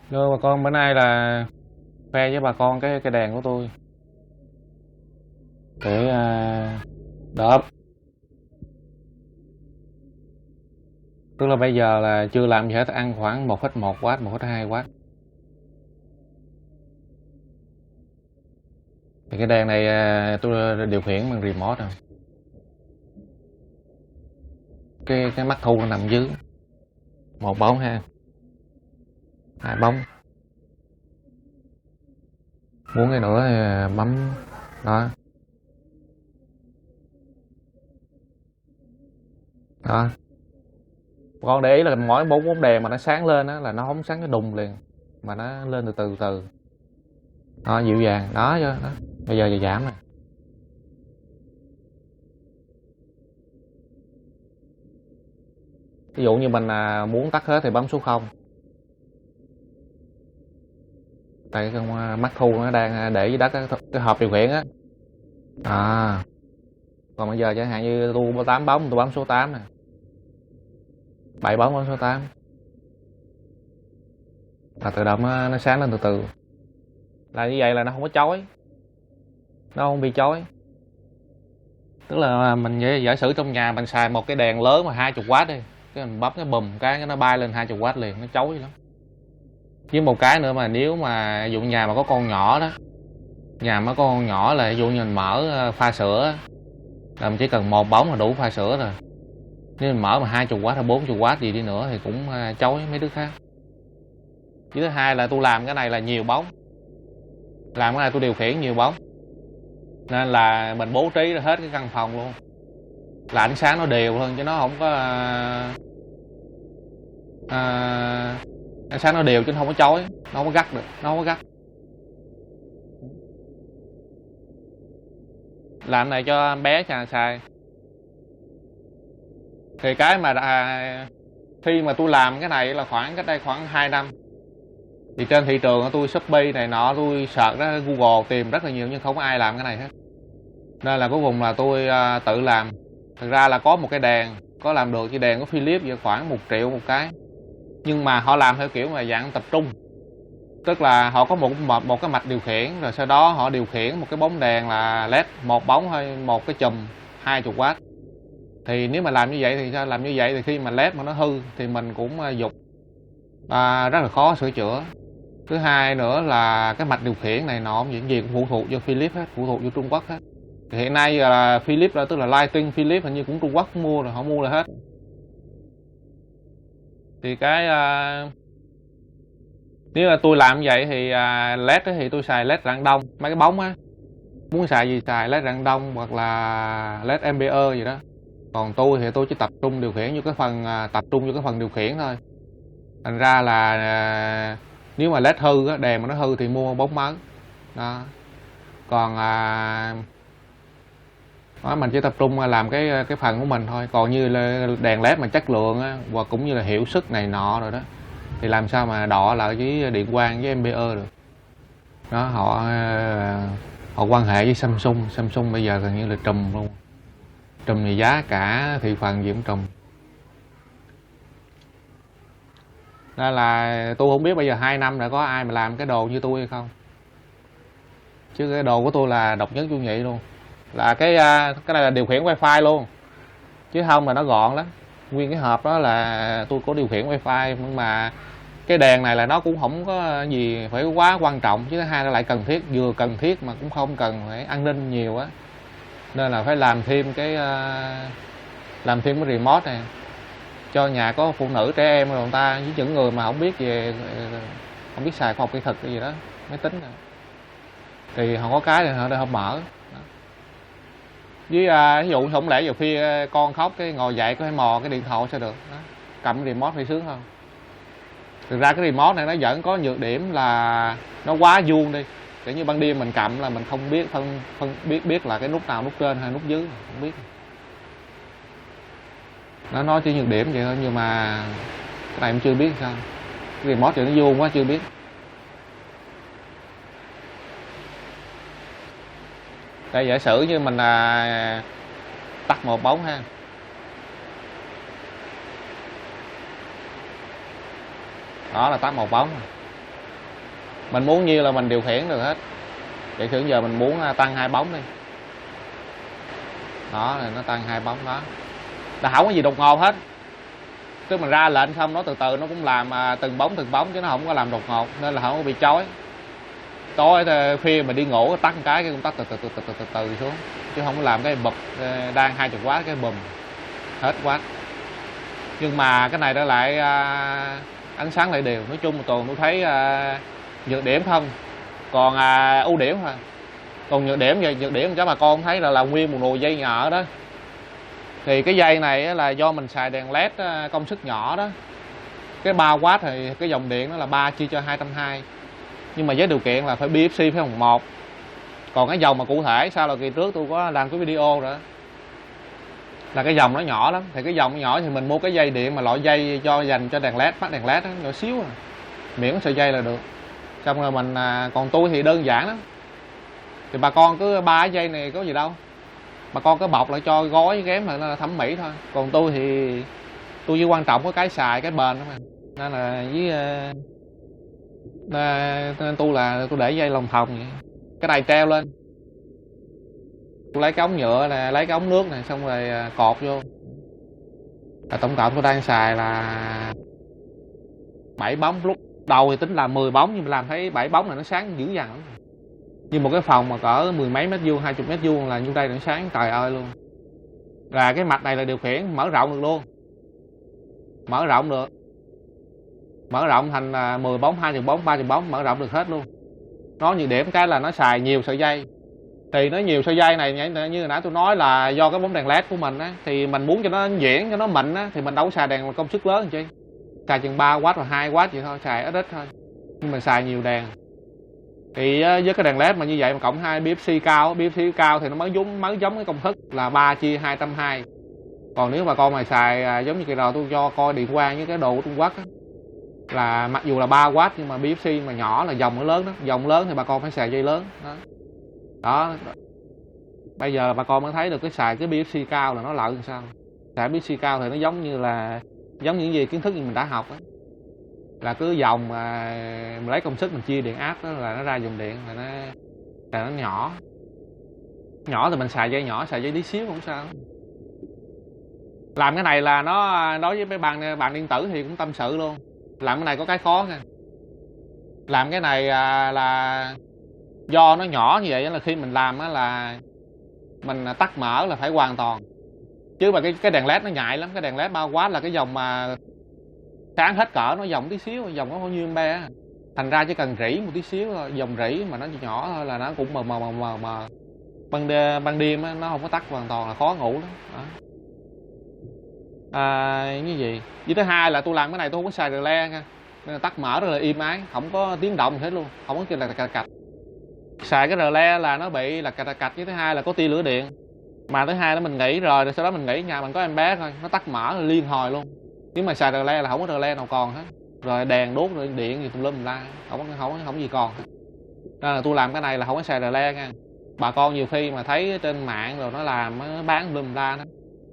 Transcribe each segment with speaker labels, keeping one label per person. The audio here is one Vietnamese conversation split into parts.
Speaker 1: Lô bà con, bữa nay là khoe với bà con cái đèn của tôi để đỡ. Tức là bây giờ là chưa làm gì hết, ăn khoảng 1,1W, 1,2W. Thì cái đèn này tôi điều khiển bằng remote rồi. Cái mắt thu nó nằm dưới một bóng ha, hai bóng. Muốn cái nữa thì bấm đó. Đó. Con để ý là mỗi bốn bóng đèn mà nó sáng lên á là nó không sáng cái đùng liền, mà nó lên từ từ từ. Đó, dịu dàng đó chứ đó. Bây giờ giảm nè. Ví dụ như mình muốn tắt hết thì bấm số 0. Tại con mắt thu nó đang để dưới đất cái hộp điều khiển á. Còn bây giờ chẳng hạn như tôi 8 bóng, tôi bấm số 8 nè. 7 bóng bấm số 8 là tự động nó sáng lên từ từ. Là như vậy là nó không có chói, nó không bị chói. Tức là mình giả sử trong nhà mình xài một cái đèn lớn mà 20W đi, cái mình bấm cái bùm cái nó bay lên 20W liền, nó chói lắm. Với một cái nữa mà nếu mà ví dụ nhà mà có con nhỏ đó, nhà mà có con nhỏ là ví dụ như mình mở pha sữa là mình chỉ cần một bóng là đủ pha sữa rồi. Nếu mình mở mà 20W hay 40W gì đi nữa thì cũng chói mấy đứa khác. Với thứ hai là tôi làm cái này là nhiều bóng, làm cái này tôi điều khiển nhiều bóng, nên là mình bố trí ra hết cái căn phòng luôn, là ánh sáng nó đều hơn chứ nó không có ánh sáng nó đều chứ nó không có chói, nó không có gắt được, nó không có gắt. Làm này cho em bé chàng xài. Thì cái mà khi mà tôi làm cái này là cách đây khoảng 2 năm, thì trên thị trường tôi Shopee này nọ tôi search ra Google tìm rất là nhiều nhưng không có ai làm cái này hết, nên là cuối cùng là tôi tự làm. Thực ra là có một cái đèn có làm được, cái đèn của Philips vậy khoảng 1 triệu một cái, nhưng mà họ làm theo kiểu mà dạng tập trung, tức là họ có một cái mạch điều khiển, rồi sau đó họ điều khiển một cái bóng đèn là led một bóng hay một cái chùm 20W. Thì nếu mà làm như vậy thì sao? Làm như vậy thì khi mà led mà nó hư thì mình cũng dục rất là khó sửa chữa. Thứ hai nữa là cái mạch điều khiển này nọ những gì cũng phụ thuộc vô Philips hết, phụ thuộc vô Trung Quốc hết. Thì hiện nay là Philips tức là Lighting Philips hình như cũng Trung Quốc mua rồi, họ mua là hết. Thì cái nếu mà tôi làm như vậy thì led thì tôi xài led rạng đông, mấy cái bóng á, muốn xài gì xài led rạng đông hoặc là led ampere gì đó. Còn tôi thì tôi chỉ tập trung điều khiển vô cái phần điều khiển thôi. Thành ra là nếu mà led hư á, đèn mà nó hư thì mua bóng mới đó. Còn mình chỉ tập trung làm cái phần của mình thôi. Còn như là đèn led mà chất lượng á, và cũng như là hiệu suất này nọ rồi đó, thì làm sao mà đọ lại với điện quang với ampere được đó. Họ quan hệ với Samsung bây giờ gần như là trùm luôn, trùm thì giá cả thị phần gì cũng trùm. Nên là tôi không biết bây giờ 2 năm đã có ai mà làm cái đồ như tôi hay không, chứ cái đồ của tôi là độc nhất vô nhị luôn. Là cái này là điều khiển wifi luôn, chứ không là nó gọn lắm. Nguyên cái hộp đó là tôi có điều khiển wifi, nhưng mà cái đèn này là nó cũng không có gì phải quá quan trọng, chứ thứ hai nó lại cần thiết, vừa cần thiết mà cũng không cần phải an ninh nhiều á, nên là phải làm thêm cái remote này cho nhà có phụ nữ trẻ em rồi người ta, với những người mà không biết xài khoa học kỹ thuật cái gì đó, máy tính này. Thì họ có cái thì họ không mở đó. Với ví dụ không lẽ nhiều khi con khóc cái ngồi dậy có phải mò cái điện thoại sao được đó. Cầm remote phải sướng không? Thực ra cái remote này nó vẫn có nhược điểm là nó quá vuông đi, kiểu như ban đêm mình cầm là mình không biết biết là cái nút nào nút trên hay nút dưới, không biết. Nó nói chỉ nhược điểm vậy thôi, nhưng mà cái này em chưa biết sao. Cái remote thì nó vuông quá chưa biết. Đây giả sử như mình tắt một bóng ha, đó là tắt một bóng. Mình muốn nhiêu là mình điều khiển được hết. Vậy thì giờ mình muốn tăng 2 bóng đi. Đó, này nó tăng 2 bóng đó. Là không có gì đột ngột hết. Tức mình ra lệnh xong nó từ từ nó cũng làm từng bóng chứ nó không có làm đột ngột, nên là không có bị chói. Tối khi mà đi ngủ tắt một cái cũng tắt từ xuống, chứ không có làm cái bật đang 20W cái bùm hết quát. Nhưng mà cái này nó lại ánh sáng lại đều. Nói chung một tuần tôi thấy nhược điểm không, còn ưu điểm thôi. Còn nhược điểm chắc bà con thấy là nguyên một nồi dây nhỏ đó. Thì cái dây này là do mình xài đèn led công suất nhỏ đó. Cái 3W thì cái dòng điện nó là 3 chia cho 220. Nhưng mà với điều kiện là phải BFC phải 1. Còn cái dòng mà cụ thể sau là kỳ trước tôi có làm cái video rồi đó, là cái dòng nó nhỏ lắm. Thì cái dòng nó nhỏ thì mình mua cái dây điện mà loại dây cho dành cho đèn led, phát đèn led đó, nhỏ xíu à. Miễn có sợi dây là được. Xong rồi mình còn tôi thì đơn giản lắm. Thì bà con cứ 3 cái dây này có gì đâu, bà con cứ bọc lại cho gói ghém lại là thẩm mỹ thôi. Còn tôi thì tôi chỉ quan trọng có cái xài cái bền đó mà. Nên là với nên tôi để dây lòng thòng vậy. Cái này treo lên, tôi lấy cái ống nhựa nè, lấy cái ống nước này, xong rồi cột vô. Tổng cộng tôi đang xài là 7 bóng. Lúc đầu thì tính là 10 bóng nhưng mà làm thấy 7 bóng là nó sáng dữ dằn lắm. Như một cái phòng mà cỡ 10 mấy mét vuông, 20 mét vuông là như đây nó sáng trời ơi luôn. Là cái mạch này là điều khiển mở rộng được luôn, mở rộng được, mở rộng thành 10 bóng, 20 bóng, 30 bóng, mở rộng được hết luôn. Nó nhược điểm cái là nó xài nhiều sợi dây. Thì nó nhiều sợi dây này như nãy tôi nói là do cái bóng đèn led của mình á, thì mình muốn cho nó nhuyễn, cho nó mịn á, thì mình đâu có xài đèn công suất lớn chứ, xài chừng 3W và 2W vậy thôi, xài ít thôi. Nhưng mình xài nhiều đèn thì với cái đèn led mà như vậy mà cộng 2 BFC cao thì nó mới giống cái công thức là 3 chia 220. Còn nếu mà con mày xài giống như cái rồi tôi cho coi điện quang với cái đồ của Trung Quốc á, là mặc dù là 3W nhưng mà BFC mà nhỏ là dòng nó lớn đó. Dòng lớn thì bà con phải xài dây lớn đó. Đó. Bây giờ bà con mới thấy được cái xài cái BFC cao là nó lợi làm sao. Xài BFC cao thì nó giống như những gì kiến thức như mình đã học á, là cứ dòng mà mình lấy công suất mình chia điện áp đó là nó ra dòng điện, là nó nhỏ. Nhỏ thì mình xài dây nhỏ, xài dây tí xíu không sao. Làm cái này là nó đối với mấy bạn điện tử thì cũng tâm sự luôn. Làm cái này có cái khó nha. Làm cái này là do nó nhỏ như vậy là khi mình làm là mình tắt mở là phải hoàn toàn. Chứ mà cái đèn led nó nhạy lắm. Cái đèn led 3W là cái dòng mà sáng hết cỡ, nó dòng tí xíu, dòng có bao nhiêu ampe. Thành ra chỉ cần rỉ một tí xíu thôi, dòng rỉ mà nó nhỏ thôi là nó cũng mờ. Ban đêm nó không có tắt hoàn toàn là khó ngủ lắm đó. Như gì với thứ hai là tôi làm cái này tôi không có xài relay nha, nên là tắt mở rất là im ái, không có tiếng động gì hết luôn, không có kêu là cạch. Xài cái relay là nó bị là cạch. Với thứ hai là có tia lửa điện, mà thứ hai là mình nghỉ rồi sau đó mình nghỉ nhà mình có em bé thôi, nó tắt mở liên hồi luôn. Nếu mà xài relay là không có relay nào còn hết, rồi đèn đốt rồi điện gì tùm lum la, không gì còn. Nên là tôi làm cái này là không có xài relay nha. Bà con nhiều khi mà thấy trên mạng rồi nó làm nó bán lum la đó,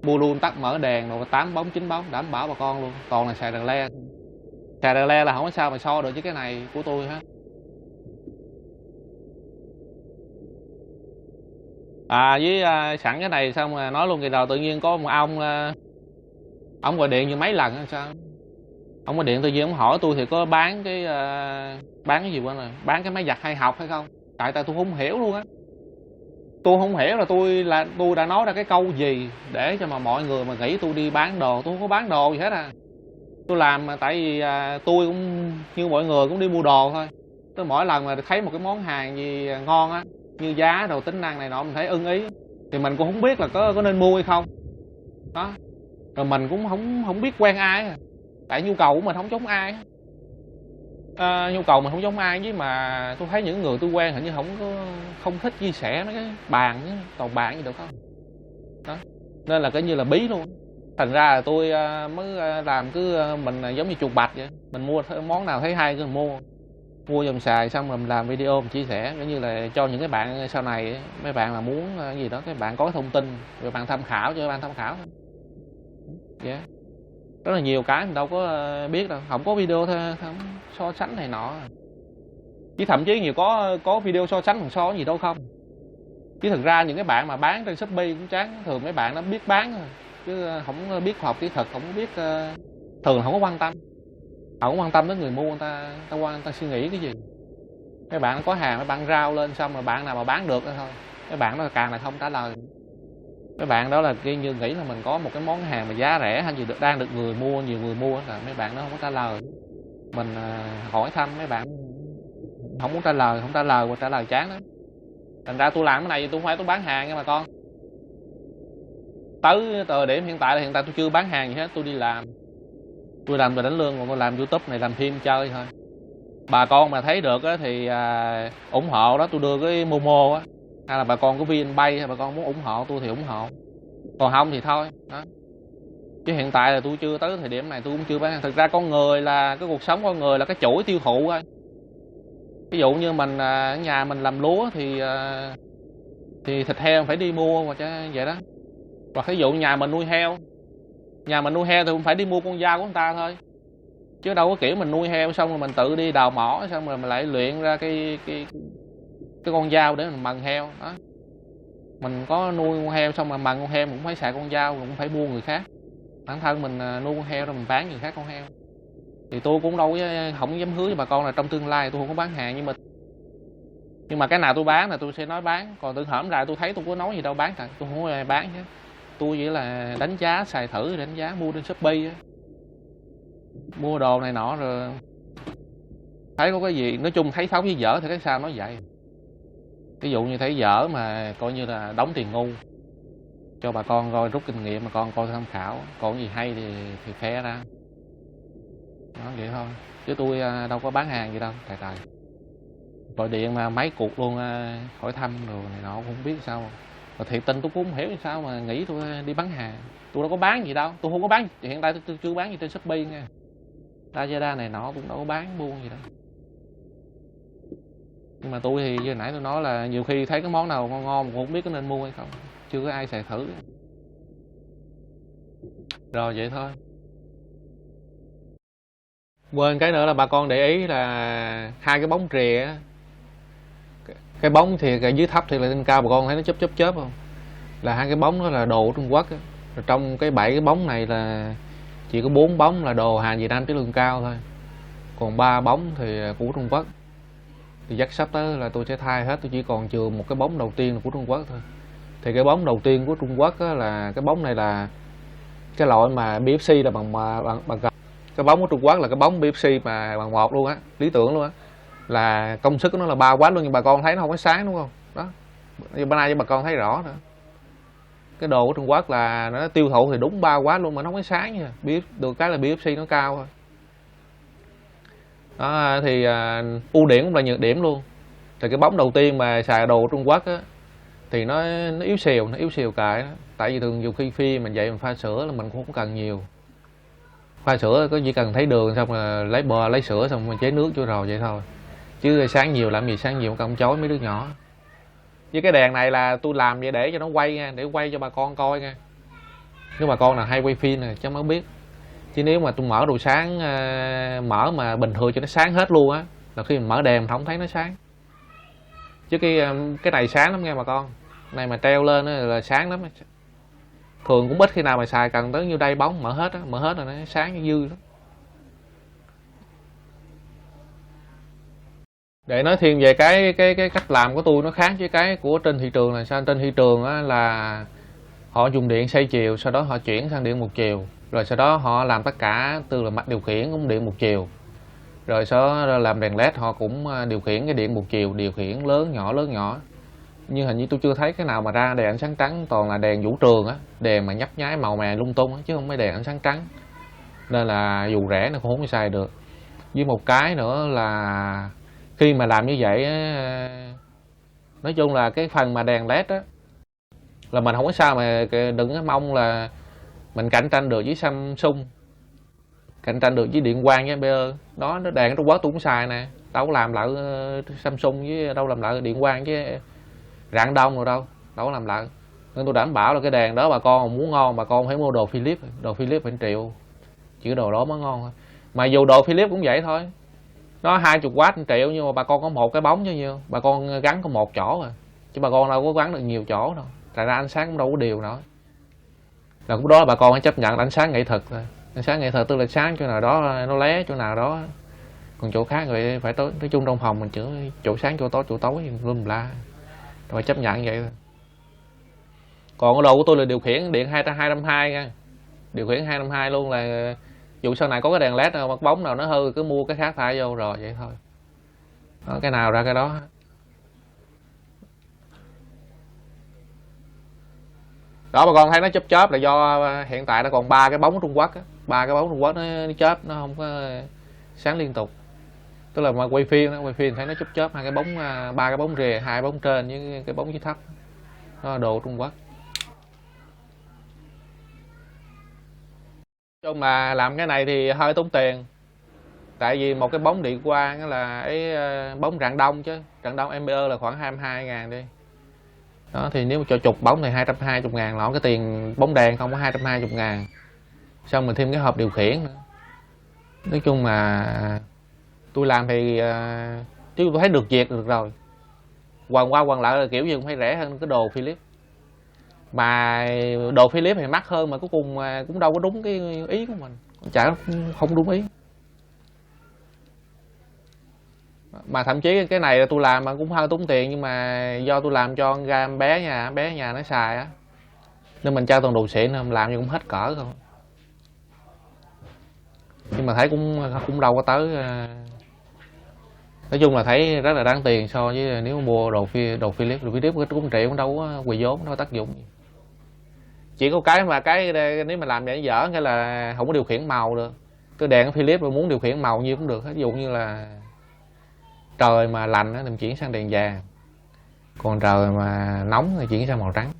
Speaker 1: mua luôn tắt mở đèn rồi 8 bóng 9 bóng, đảm bảo bà con luôn. Còn là xài relay, xài relay là không có sao mà so được với cái này của tôi hết. Với sẵn cái này xong rồi nói luôn kỳ đầu tự nhiên có một ông gọi điện như mấy lần hay sao. Ông gọi điện tự nhiên ông hỏi tôi thì có bán cái gì quên rồi, bán cái máy giặt hay học hay không. Tại tôi không hiểu luôn á. Tôi không hiểu là tôi đã nói ra cái câu gì để cho mà mọi người mà nghĩ tôi đi bán đồ. Tôi không có bán đồ gì hết à. Tôi làm mà tại vì tôi cũng như mọi người cũng đi mua đồ thôi. Tôi mỗi lần mà thấy một cái món hàng gì ngon á, như giá đồ tính năng này nọ mình thấy ưng ý thì mình cũng không biết là có nên mua hay không đó. Rồi mình cũng không biết quen ai, tại nhu cầu của mình không giống ai. Nhu cầu mình không giống ai, với mà tôi thấy những người tôi quen hình như không thích chia sẻ mấy cái bàn toàn bàn gì được không đó, nên là coi như là bí luôn. Thành ra là tôi mới làm mình giống như chuột bạch vậy, mình mua món nào thấy hay cứ mua dòng xài, xong rồi mình làm video mình chia sẻ coi như là cho những cái bạn sau này, mấy bạn là muốn cái gì đó các bạn có cái thông tin rồi bạn tham khảo, cho bạn tham khảo. Yeah. Rất là nhiều cái mình đâu có biết đâu, không có video thôi, không so sánh này nọ. Chứ thậm chí nhiều có video so sánh bằng so gì đâu không. Chứ thực ra những cái bạn mà bán trên Shopee cũng chán, thường mấy bạn nó biết bán thôi, chứ không biết khoa học kỹ thuật, không biết thường không có quan tâm. Họ không quan tâm đến người mua, người ta suy nghĩ cái gì. Mấy bạn có hàng, mấy bạn rao lên xong rồi bạn nào mà bán được thôi, mấy bạn đó càng là không trả lời. Mấy bạn đó là như nghĩ là mình có một cái món hàng mà giá rẻ hay gì đang được người mua, nhiều người mua, là mấy bạn đó không có trả lời. Mình hỏi thăm mấy bạn không muốn trả lời, không trả lời và trả lời chán lắm. Thành ra tôi làm cái này tôi không phải tôi bán hàng nha bà con. Tới thời điểm hiện tại tôi chưa bán hàng gì hết. Tôi đi làm, tôi làm về đánh lương, còn tôi làm YouTube này làm phim chơi thôi. Bà con mà thấy được thì ủng hộ đó, tôi đưa cái Momo á, hay là bà con có VNPay, hay bà con muốn ủng hộ tôi thì ủng hộ, còn không thì thôi đó. Chứ hiện tại là tôi chưa tới thời điểm này tôi cũng chưa bán hàng. Thực ra con người là cái cuộc sống con người là cái chuỗi tiêu thụ thôi. Ví dụ như mình ở nhà mình làm lúa thì thịt heo phải đi mua mà chứ vậy đó. Hoặc ví dụ nhà mình nuôi heo thì cũng phải đi mua con dao của người ta thôi, chứ đâu có kiểu mình nuôi heo xong rồi mình tự đi đào mỏ xong rồi mình lại luyện ra cái con dao để mình mần heo đó. Mình có nuôi con heo xong mà mần con heo cũng phải xài con dao, cũng phải mua người khác. Bản thân mình nuôi con heo rồi mình bán người khác con heo. Thì tôi cũng đâu không dám hứa với bà con là trong tương lai tôi không có bán hàng, nhưng mà cái nào tôi bán là tôi sẽ nói bán. Còn từ hổm ra tôi thấy tôi có nói gì đâu bán cả, tôi không có ai bán chứ. Tôi chỉ là đánh giá, xài thử, đánh giá, mua trên Shopee á, mua đồ này nọ rồi thấy có cái gì, nói chung thấy xấu với dở thì cái sao nói vậy. Ví dụ như thấy dở mà coi như là đóng tiền ngu cho bà con coi, rút kinh nghiệm, mà con coi tham khảo. Còn gì hay thì phe ra, nói vậy thôi. Chứ tôi đâu có bán hàng gì đâu. Tại gọi điện mà mấy cuộc luôn, hỏi thăm rồi này nọ cũng không biết sao. Và thiệt tình tôi cũng không hiểu sao mà nghĩ tôi đi bán hàng. Tôi đâu có bán gì đâu, tôi không có bán. Hiện tại tôi chưa bán gì trên Shopee nha. Lazada này nọ cũng đâu có bán buôn gì đâu. Nhưng mà tôi thì như nãy tôi nói là nhiều khi thấy cái món nào ngon ngon mà cũng không biết có nên mua hay không, chưa có ai xài thử. Rồi vậy thôi. Quên cái nữa là bà con để ý là hai cái bóng rìa á, cái bóng thì dưới thấp thì là lên cao, bà con thấy nó chớp không? Là hai cái bóng đó là đồ của Trung Quốc á. Rồi trong cái 7 cái bóng này là chỉ có 4 bóng là đồ hàng Việt Nam chất lượng cao thôi, còn 3 bóng thì của Trung Quốc. Thì chắc sắp tới là tôi sẽ thay hết, tôi chỉ còn chừa một cái bóng đầu tiên là của Trung Quốc thôi. Thì cái bóng đầu tiên của Trung Quốc á, là cái bóng này là cái loại mà BFC là bằng cái bóng của Trung Quốc là cái bóng BFC mà bằng 1 luôn á, lý tưởng luôn á, là công suất của nó là 3W luôn. Nhưng bà con thấy nó không có sáng đúng không? Đó, như bữa nay cho bà con thấy rõ nữa. Cái đồ của Trung Quốc là nó tiêu thụ thì đúng 3W luôn mà nó không có sáng nha. Được cái là BFC nó cao thôi. Đó, thì ưu điểm cũng là nhược điểm luôn. Thì cái bóng đầu tiên mà xài đồ Trung Quốc á, thì nó yếu xìu cài đó. Tại vì thường nhiều khi phim mình vậy mình pha sữa là mình cũng không cần nhiều. Pha sữa có chỉ cần thấy đường xong là lấy bò lấy sữa xong rồi chế nước cho rồi vậy thôi. Chứ sáng nhiều làm gì, sáng nhiều không chói mấy đứa nhỏ. Với cái đèn này là tôi làm vậy để cho nó quay nha, để quay cho bà con coi nha. Nếu bà con nào hay quay phim này chắc mới biết. Chứ nếu mà tôi mở đồ sáng, mở mà bình thường cho nó sáng hết luôn á, là khi mình mở đèn không thấy nó sáng. Chứ cái này sáng lắm nha bà con. Này mà treo lên là sáng lắm. Thường cũng ít khi nào mà xài cần tới nhiêu đây bóng, mở hết là nó sáng dư lắm. Để nói thêm về cái cách làm của tôi nó khác với cái của trên thị trường là sao? Trên thị trường á, là họ dùng điện xoay chiều, sau đó họ chuyển sang điện một chiều, rồi sau đó họ làm tất cả từ là mặt điều khiển cũng điện một chiều, rồi sau đó làm đèn led họ cũng điều khiển cái điện một chiều, điều khiển lớn nhỏ. Nhưng hình như tôi chưa thấy cái nào mà ra đèn ánh sáng trắng, toàn là đèn vũ trường á, đèn mà nhấp nháy màu mè lung tung á, chứ không phải đèn ánh sáng trắng. Nên là dù rẻ nó cũng không xài được. Với một cái nữa là khi mà làm như vậy á, nói chung là cái phần mà đèn led á là mình không có sao mà đừng có mong là mình cạnh tranh được với Samsung, cạnh tranh được với Điện Quang với BE. Đó, nó đèn Trung Quốc tôi cũng xài nè, đâu có làm lại Samsung với đâu làm lại Điện Quang với Rạng Đông rồi đâu có làm lại. Nên tôi đảm bảo là cái đèn đó bà con muốn ngon bà con phải mua đồ Philips phải triệu, chỉ đồ đó mới ngon thôi. Mà dù đồ Philips cũng vậy thôi, Nó 20W 1 triệu nhưng mà bà con có một cái bóng chứ nhiêu, bà con gắn có một chỗ à, chứ bà con đâu có gắn được nhiều chỗ đâu, tại ra ánh sáng cũng đâu có đều nữa. Là lúc đó bà con phải chấp nhận ánh sáng nghệ thuật thôi. Ánh sáng nghệ thuật tức là sáng chỗ nào đó nó lé chỗ nào đó, còn chỗ khác rồi phải tối. Nói chung trong phòng mình chữa chỗ sáng chỗ tối lum la, rồi chấp nhận vậy thôi. Còn cái đồ của tôi là điều khiển điện 220 nha, điều khiển 252 luôn, là dù sau này có cái đèn led nào mặt bóng nào nó hư cứ mua cái khác thay vô rồi vậy thôi. Đó, cái nào ra cái đó. Đó bà con thấy nó chớp chớp là do hiện tại nó còn 3 cái bóng Trung Quốc á, 3 cái bóng Trung Quốc nó chớp, nó không có sáng liên tục. Tức là mà quay phim thấy nó chớp chớp 2 cái bóng, 3 cái bóng rìa, 2 bóng trên với cái bóng dưới thấp. Đó là đồ Trung Quốc. Chung mà làm cái này thì hơi tốn tiền, tại vì một cái bóng điện quang là cái bóng rạng đông, chứ rạng đông ampere là khoảng 22.000 đi. Đó thì nếu mà cho chục bóng thì 220.000, lọ cái tiền bóng đèn không có 220.000, xong mình thêm cái hộp điều khiển nữa. Nói chung là tôi làm thì chứ tôi thấy được việc được rồi, quần qua quần lại là kiểu gì cũng phải rẻ hơn cái đồ Philips, mà đồ Philips thì mắc hơn mà cuối cùng cũng đâu có đúng cái ý của mình, chả không đúng ý. Mà thậm chí cái này tôi làm mà cũng hơi tốn tiền, nhưng mà do tôi làm cho con gam bé nhà nó xài á, nên mình trao toàn đồ xịn, làm như cũng hết cỡ không. Nhưng mà thấy cũng đâu có tới. Nói chung là thấy rất là đáng tiền so với nếu mua đồ Philips cũng 1 triệu cũng đâu có quỳ vốn, đâu có tác dụng gì. Chỉ có cái nếu mà làm vậy dở cái là không có điều khiển màu được. Cái đèn Philips mà muốn điều khiển màu nhiêu cũng được hết, ví dụ như là trời mà lạnh thì mình chuyển sang đèn vàng, còn trời mà nóng thì chuyển sang màu trắng.